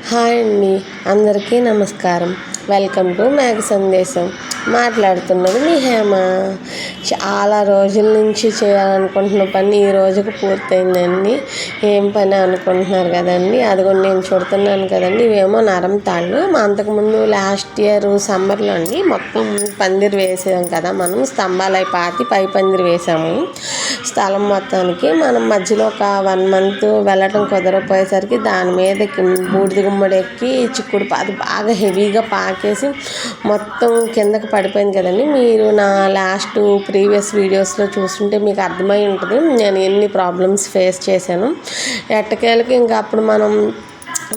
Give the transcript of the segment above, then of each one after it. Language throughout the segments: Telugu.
హాయ్ అండి, అందరికీ నమస్కారం. వెల్కమ్ టు మ్యాగ్ సందేశం. మాట్లాడుతున్నది మీ హేమ. చాలా రోజుల నుంచి చేయాలనుకుంటున్న పని ఈ రోజుకు పూర్తయిందండి. ఏం పని అనుకుంటున్నారు కదండి, అది కూడా నేను చూడుతున్నాను కదండి. ఇవేమో నరం తాళ్ళు. అంతకుముందు లాస్ట్ ఇయర్ సమ్మర్లో అండి మొత్తం పందిరి వేసాం కదా, మనం స్తంభాలు అయి పాతి పై పందిరి వేసాము. స్థలం మొత్తానికి మనం మధ్యలో ఒక 1 month వెళ్ళటం కుదరపోయేసరికి దాని మీదకి బూడిద గుమ్మడి ఎక్కి చిక్కుడు అది బాగా హెవీగా పాకేసి మొత్తం కిందకి పడిపోయింది కదండి. మీరు నా ప్రీవియస్ వీడియోస్లో చూస్తుంటే మీకు అర్థమై ఉంటుంది నేను ఎన్ని ప్రాబ్లమ్స్ ఫేస్ చేశాను. ఎట్టకేలకి ఇంకా అప్పుడు మనం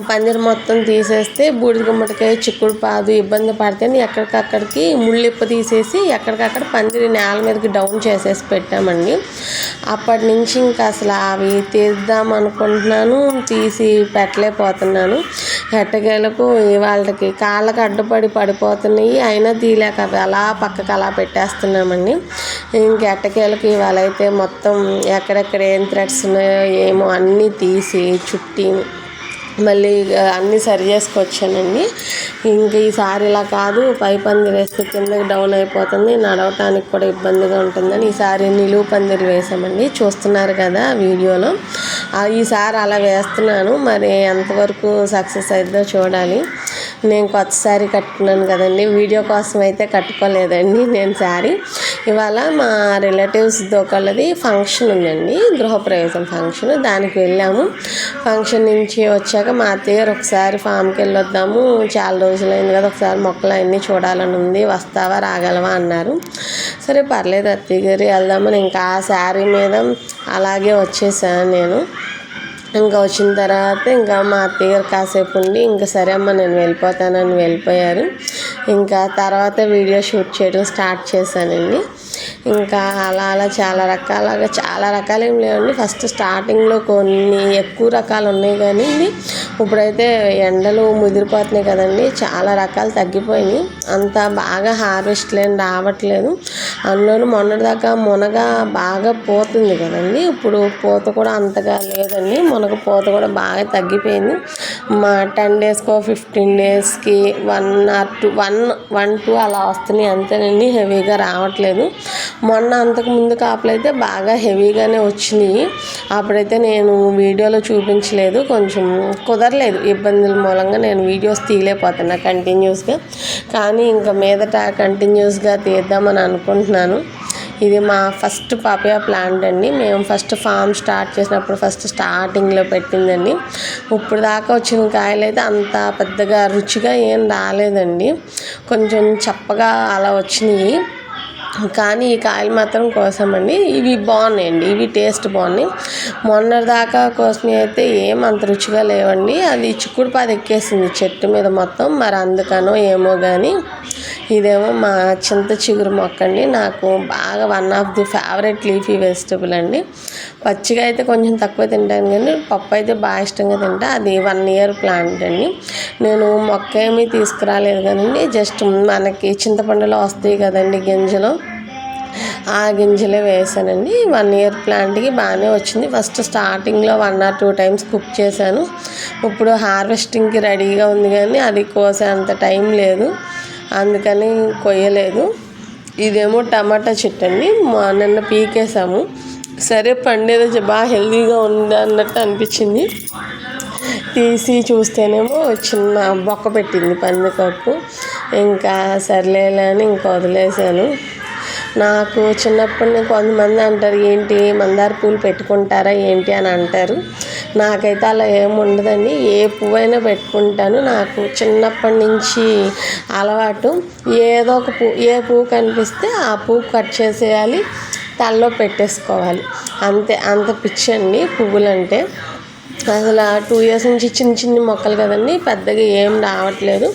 పందిరి మొత్తం తీసేస్తే బూడిద గుమ్మడికాయ చిక్కుడు పాదు ఇబ్బంది పడితే ఎక్కడికక్కడికి ముళ్ళిప్ప తీసేసి ఎక్కడికక్కడ పందిరి నేల మీదకి డౌన్ చేసేసి పెట్టామండి. అప్పటి నుంచి ఇంకా అసలు అవి తీద్దాం అనుకుంటున్నాను, తీసి పెట్టలేకపోతున్నాను. ఎట్టకేలకు వాళ్ళకి కాళ్ళకి అడ్డుపడి పడిపోతున్నాయి, అయినా తీలేక అవి అలా పక్కకు అలా పెట్టేస్తున్నామండి. ఎట్టకేలకు ఇవాళ అయితే మొత్తం ఎక్కడెక్కడ ఏం థ్రెడ్స్ ఉన్నాయో ఏమో అన్నీ తీసి చుట్టి మళ్ళీ అన్నీ సరి చేసుకొచ్చానండి. ఇంక ఈసారి ఇలా కాదు, పై పందిరి వేస్తే కిందకి డౌన్ అయిపోతుంది, నడవటానికి కూడా ఇబ్బందిగా ఉంటుందని ఈసారి నిలువు పందిరి వేసామండి. చూస్తున్నారు కదా వీడియోలో. ఈసారి అలా వేస్తున్నాను, మరి ఎంతవరకు సక్సెస్ అవుతుందో చూడాలి. నేను కొత్త శారీ కట్టుకున్నాను కదండి, వీడియో కోసం అయితే కట్టుకోలేదండి నేను శారీ. ఇవాళ మా రిలేటివ్స్ది ఒకళ్ళది ఫంక్షన్ ఉందండి, గృహప్రవేశం ఫంక్షన్. దానికి వెళ్ళాము. ఫంక్షన్ నుంచి వచ్చాక మా అత్తయ్య గారు ఒకసారి ఫామ్కి వెళ్ళొద్దాము, చాలా రోజులైంది కదా, ఒకసారి మొక్కలు అన్నీ చూడాలని ఉంది, వస్తావా రాగలవా అన్నారు. సరే పర్లేదు అత్తయ్య గారు వెళ్దామని ఇంకా ఆ శారీ మీద అలాగే వచ్చేసాను నేను. ఇంకా వచ్చిన తర్వాత ఇంకా మా అత్తయ్య గారు కాసేపు ఉండి ఇంకా సరే అమ్మ నేను వెళ్ళిపోతానని వెళ్ళిపోయారు. ఇంకా తర్వాత వీడియో షూట్ చేయడం స్టార్ట్ చేశానండి. ఇంకా అలా చాలా రకాలు ఏం లేవండి. ఫస్ట్ స్టార్టింగ్లో కొన్ని ఎక్కువ రకాలు ఉన్నాయి, కానీ ఇప్పుడైతే ఎండలు ముదిరిపోతున్నాయి కదండి, చాలా రకాలు తగ్గిపోయినాయి. అంత బాగా హార్వెస్ట్లు ఏం రావట్లేదు. అందులోనూ మొన్నటిదాకా మునగ బాగా పోతుంది కదండి, ఇప్పుడు పూత కూడా అంతగా లేదండి. మునగ పూత కూడా బాగా తగ్గిపోయింది. మా 10 daysకో 15 daysకి 1 or 2 అలా వస్తున్నాయి అంతేనండి, హెవీగా రావట్లేదు. మొన్న అంతకుముందు కాపులు అయితే బాగా హెవీగానే వచ్చినాయి. అప్పుడైతే నేను వీడియోలో చూపించలేదు, కొంచెం కుదరలేదు, ఇబ్బందుల మూలంగా నేను వీడియోస్ తీయలేకపోతున్నా కంటిన్యూస్గా. కానీ ఇంకా మీదట కంటిన్యూస్గా తీద్దామని అనుకుంటున్నాను. ఇది మా ఫస్ట్ పాపయ ప్లాంట్ అండి. మేము ఫస్ట్ ఫామ్ స్టార్ట్ చేసినప్పుడు స్టార్టింగ్లో పెట్టిందండి. ఇప్పుడు దాకా వచ్చిన కాయలు అయితే అంత పెద్దగా రుచిగా ఏం రాలేదండి, కొంచెం చప్పగా అలా వచ్చినాయి. కానీ ఈ కాయలు మాత్రం కోసామండి. ఇవి బాగున్నాయండి, ఇవి టేస్ట్ బాగున్నాయి. మొన్నటిదాకా కోసినవి అయితే ఏమంత రుచిగా లేవండి. అది చిక్కుడు పాదు ఎక్కేసింది చెట్టు మీద మొత్తం, మరి అందుకనో ఏమో కానీ. ఇదేమో మా చింత చిగురు మొక్క అండి, నాకు బాగా one of the favourite leafy vegetable అండి. పచ్చిగా అయితే కొంచెం తక్కువ తింటాను, కానీ పప్పు అయితే బాగా ఇష్టంగా తింటా. అది 1 year ప్లాంట్ అండి. నేను మొక్క ఏమీ తీసుకురాలేదు కానండి, జస్ట్ మనకి చింతపండులో వస్తాయి కదండి గింజలు, ఆ గింజలే వేసానండి. 1 year ప్లాంట్కి బాగానే వచ్చింది. ఫస్ట్ స్టార్టింగ్లో 1 or 2 times కుక్ చేశాను. ఇప్పుడు హార్వెస్టింగ్కి రెడీగా ఉంది, కానీ అది కోసేంత టైం లేదు, అందుకని కొయ్యలేదు. ఇదేమో టమాటా చెట్టు అండి, నిన్న పీకేసాము. సరే పండేదో బాగా హెల్తీగా ఉంది అన్నట్టు అనిపించింది. తీసి చూస్తేనేమో చిన్న బొక్క పెట్టింది పందికొక్కు. ఇంకా సర్లేలే అని ఇంకా వదిలేసాను. నాకు చిన్నప్పటి కొంతమంది అంటారు, ఏంటి మందార పూలు పెట్టుకుంటారా ఏంటి అని అంటారు. నాకైతే అలా ఏమి ఉండదండి, ఏ పువ్వైనా పెట్టుకుంటాను. నాకు చిన్నప్పటి నుంచి అలవాటు. ఏదో ఒక ఏ పువ్వు కనిపిస్తే ఆ పువ్వు కట్ చేసేయాలి, తలలో పెట్టేసుకోవాలి, అంతే. అంత పిచ్చి అండి పువ్వులంటే. అసలు 2 years నుంచి చిన్ని మొక్కలు కదండి, పెద్దగా ఏం రావట్లేదు.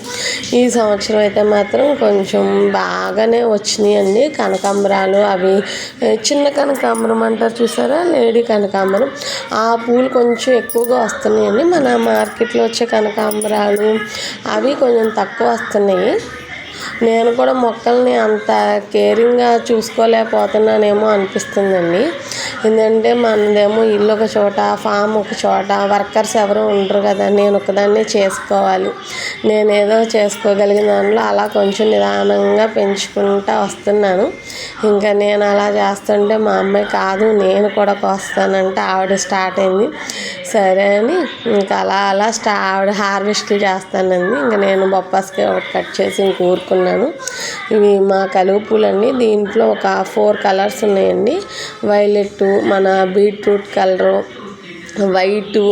ఈ సంవత్సరం అయితే మాత్రం కొంచెం బాగానే వచ్చినాయి అండి. కనకాంబరాలు, అవి చిన్న కనకాంబరం అంటారు చూసారా, లేడీ కనకాంబరం, ఆ పూలు కొంచెం ఎక్కువగా వస్తున్నాయండి. మన మార్కెట్లో వచ్చే కనకాంబరాలు అవి కొంచెం తక్కువ వస్తున్నాయి. నేను కూడా మొక్కల్ని అంత కేరింగ్గా చూసుకోలేకపోతున్నానేమో అనిపిస్తుందండి. ఎందుకంటే మనదేమో ఇల్లు ఒక చోట, ఫామ్ ఒక చోట, వర్కర్స్ ఎవరు ఉండరు కదా, నేను ఒకదాన్నే చేసుకోవాలి. నేనేదో చేసుకోగలిగిన దాంట్లో అలా కొంచెం నిదానంగా పెంచుకుంటూ వస్తున్నాను. ఇంకా నేను అలా చేస్తుంటే మా అమ్మాయి కాదు నేను కూడా కోస్తానంటే ఆవిడ స్టార్ట్ అయింది. సరే అని ఇంకా అలా ఆవిడ హార్వెస్ట్లు చేస్తానండి. ఇంకా నేను బొప్పాస్కాయ ఒకటి కట్ చేసి ఇంక ఊరుకున్నాను. ఇవి మా కలువ పూలండి. దీంట్లో ఒక 4 కలర్స్ ఉన్నాయండి. వైలెట్, మన బీట్రూట్ కలరు, వైటు,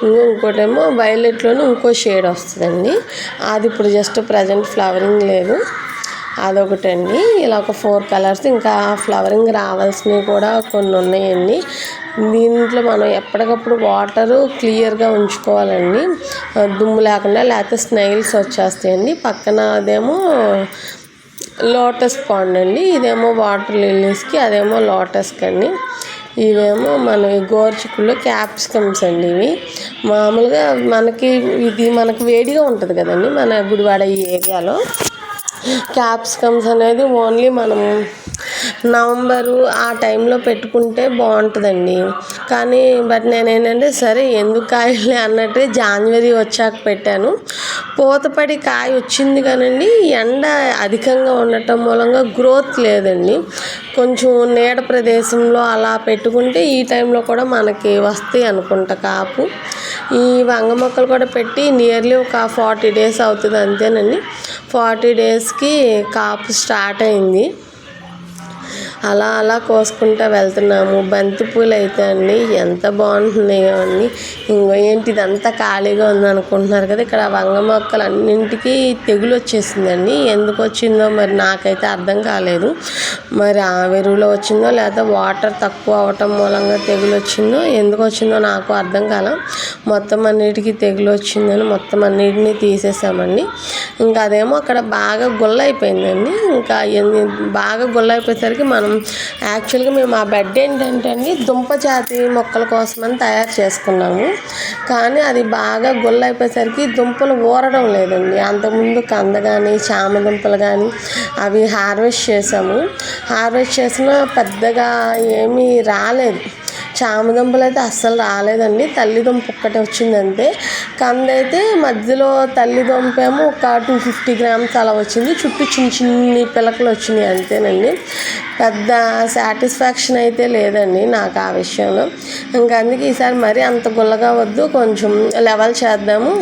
ఇంకోటేమో వైలెట్లోనే ఇంకో షేడ్ వస్తుందండి. అది ఇప్పుడు జస్ట్ ప్రజెంట్ ఫ్లవరింగ్ లేదు, అదొకటండి. ఇలా ఒక 4 కలర్స్, ఇంకా ఫ్లవరింగ్ రావాల్సినవి కూడా కొన్ని ఉన్నాయండి. దీంట్లో మనం ఎప్పటికప్పుడు వాటరు క్లియర్గా ఉంచుకోవాలండి, దుమ్ము లేకుండా, లేకపోతే స్నైల్స్ వచ్చేస్తాయండి. పక్కన అదేమో లోటస్ పాండ్ అండి, ఇదేమో వాటర్ లిల్లీస్కి, అదేమో లోటస్కి అండి. ఇవేమో మన గోర్చిక్కుల్లో క్యాప్సికమ్స్ అండి. ఇవి మామూలుగా మనకి వేడిగా ఉంటుంది కదండి మన గుడివాడ ఈ ఏరియాలో. క్యాప్సికమ్స్ అనేది ఓన్లీ మనం నవంబరు ఆ టైంలో పెట్టుకుంటే బాగుంటుందండి. కానీ నేనేంటంటే సరే ఎందుకు కాయలే అన్నట్టు జాన్వరి వచ్చాక పెట్టాను. పూతపడి కాయ వచ్చింది కానండి, ఎండ అధికంగా ఉండటం మూలంగా గ్రోత్ లేదండి. కొంచెం నీడ ప్రదేశంలో అలా పెట్టుకుంటే ఈ టైంలో కూడా మనకి వస్తాయి అనుకుంటా కాపు. ఈ వంగ మొక్కలు కూడా పెట్టి నియర్లీ ఒక 40 days అవుతుంది అంతేనండి. 40 daysకి కాపు స్టార్ట్ అయింది. అలా కోసుకుంటూ వెళ్తున్నాము. బంతిపూలు అయితే అండి ఎంత బాగుంటున్నాయో అండి. ఇంకో ఏంటి ఇదంతా ఖాళీగా ఉందనుకుంటున్నారు కదా, ఇక్కడ వంగ మొక్కలు అన్నింటికీ తెగులు వచ్చేసిందండి. ఎందుకు వచ్చిందో మరి నాకైతే అర్థం కాలేదు. మరి ఆ ఎరువులో వచ్చిందో లేకపోతే వాటర్ తక్కువ అవటం మూలంగా తెగులు వచ్చిందో ఎందుకు వచ్చిందో నాకు అర్థం కాల. మొత్తం అన్నిటికీ తెగులు వచ్చిందని మొత్తం అన్నిటినీ తీసేసామండి. ఇంకా అదేమో అక్కడ బాగా గుల్ల అయిపోయిందండి. ఇంకా బాగా గుల్ల అయిపోయేసరికి మనం యాక్చువల్గా మేము ఆ బెడ్ ఏంటంటే అండి దుంప జాతి మొక్కల కోసమని తయారు చేసుకున్నాము. కానీ అది బాగా గుల్ల అయిపోయేసరికి దుంపలు ఊరడం లేదండి. అంతకుముందు కంద కానీ చామ దుంపలు కానీ అవి హార్వెస్ట్ చేసాము. హార్వెస్ట్ చేసినా పెద్దగా ఏమీ రాలేదు. చామదుంపలు అయితే అస్సలు రాలేదండి. తల్లిదుంప ఒక్కటే వచ్చిందంతే. కంద అయితే మధ్యలో తల్లిదుంప ఏమో ఒక 250 grams అలా వచ్చింది. చుట్టూ చిన్ని పిలకలు వచ్చినాయి అంతేనండి. పెద్ద సాటిస్ఫాక్షన్ అయితే లేదండి నాకు ఆ విషయంలో. ఇంకా అందుకే ఈసారి మరీ అంత గుల్లగా వద్దు, కొంచెం లెవెల్ చేద్దాము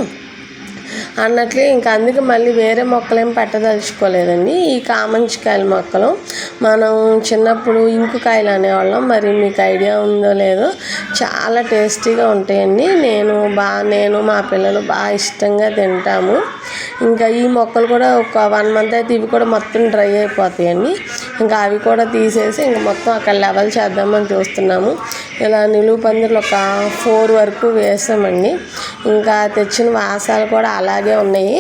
అన్నట్లే ఇంకా అందుకే మళ్ళీ వేరే మొక్కలేం పెట్టదలుచుకోలేదండి. ఈ కామంచికాయల మొక్కలు మనం చిన్నప్పుడు ఇంకుకాయలు అనేవాళ్ళం, మరి మీకు ఐడియా ఉందో లేదో, చాలా టేస్టీగా ఉంటాయండి. నేను మా పిల్లలు బాగా ఇష్టంగా తింటాము. ఇంకా ఈ మొక్కలు కూడా ఒక 1 month అయితే ఇవి కూడా మొత్తం డ్రై అయిపోతాయండి. ఇంకా అవి కూడా తీసేసి ఇంక మొత్తం అక్కడ లెవెల్ చేద్దామని చూస్తున్నాము. ఇలా నిలువు పందిర్లు ఒక 4 వరకు వేసామండి. ఇంకా తెచ్చిన వాసాలు కూడా అలాగే ఉన్నాయి.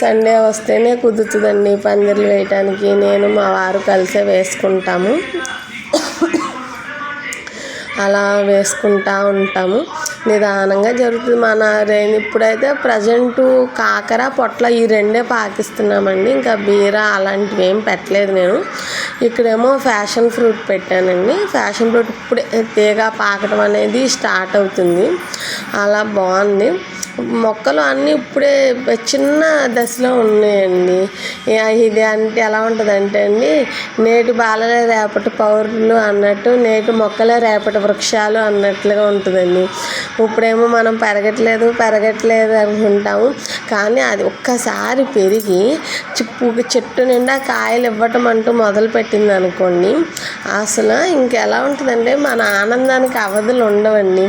సండే వస్తేనే కుదురుతుందండి పందిర్లు వేయటానికి. నేను మా వారు కలిసే వేసుకుంటాము. అలా వేసుకుంటూ ఉంటాము. నిదానంగా జరుగుతుంది. ఇప్పుడైతే ప్రజెంటు కాకర, పొట్ల ఈ 2 పాకిస్తున్నామండి. ఇంకా బీర అలాంటివి ఏం పెట్టలేదు నేను. ఇక్కడేమో ఫ్యాషన్ ఫ్రూట్ పెట్టానండి. ఫ్యాషన్ ఫ్రూట్ ఇప్పుడే తీగ పాకడం అనేది స్టార్ట్ అవుతుంది. అలా బాగుంది. మొక్కలు అన్నీ ఇప్పుడే చిన్న దశలో ఉన్నాయండి. ఇది అంటే ఎలా ఉంటుందంటే అండి, నేటి బాలలే రేపటి పౌరులు అన్నట్టు, నేటి మొక్కలే రేపటి వృక్షాలు అన్నట్లుగా ఉంటుందండి. ఇప్పుడేమో మనం పెరగట్లేదు అనుకుంటాము, కానీ అది ఒక్కసారి పెరిగి చెట్టు నిండా కాయలు ఇవ్వటం అంటూ మొదలుపెట్టింది అనుకోండి, అసలు ఇంకెలా ఉంటుందంటే మన ఆనందానికి అవధులు ఉండవండి.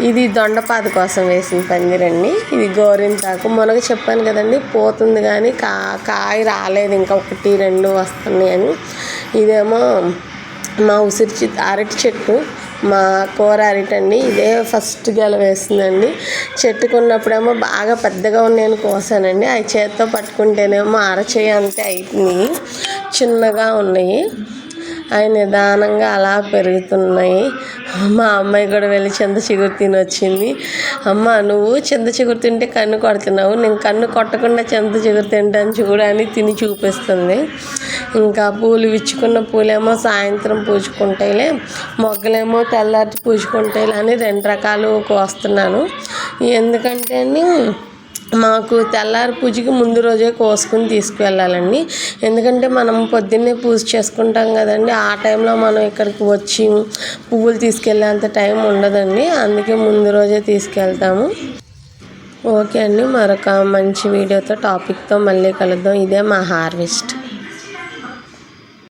ఇది దొండపాది కోసం వేసిన పందిరండి. ఇది గోరింటాకు. మొనగ చెప్పాను కదండి, పోతుంది కానీ కాయ రాలేదు, ఇంకా 1, 2 వస్తున్నాయి అని. ఇదేమో మా అరటి చెట్టు, మా కూర అరటి అండి. ఇదే ఫస్ట్ గెల వేసిందండి. చెట్టుకు ఉన్నప్పుడేమో బాగా పెద్దగా ఉన్నాయని కోసానండి. అవి చేత్తో పట్టుకుంటేనేమో అరచేయి అంతే అవుతుంది, చిన్నగా ఉన్నాయి. అవి నిదానంగా అలా పెరుగుతున్నాయి. మా అమ్మాయి కూడా వెళ్ళి చింత చిగురు తిని వచ్చింది. అమ్మ నువ్వు చింత చిగురు తింటే కన్ను కొడుతున్నావు, నేను కన్ను కొట్టకుండా చింత చిగురు తింటాను చూడు అని తిని చూపిస్తుంది. ఇంకా పూలు విచ్చుకున్న పూలేమో సాయంత్రం పూసుకుంటాయిలే, మొగ్గలేమో తెల్లారి పూసుకుంటాయిలే అని 2 రకాలు కోస్తున్నాను. ఎందుకంటే మాకు తెల్లారి పూజకి ముందు రోజే కోసుకుని తీసుకువెళ్ళాలండి. ఎందుకంటే మనం పొద్దున్నే పూజ చేసుకుంటాం కదండి, ఆ టైంలో మనం ఇక్కడికి వచ్చి పువ్వులు తీసుకెళ్ళేంత టైం ఉండదండి. అందుకే ముందు రోజే తీసుకెళ్తాము. ఓకే అండి, మరొక మంచి వీడియోతో టాపిక్తో మళ్ళీ కలుద్దాం. ఇదే మా హార్వెస్ట్.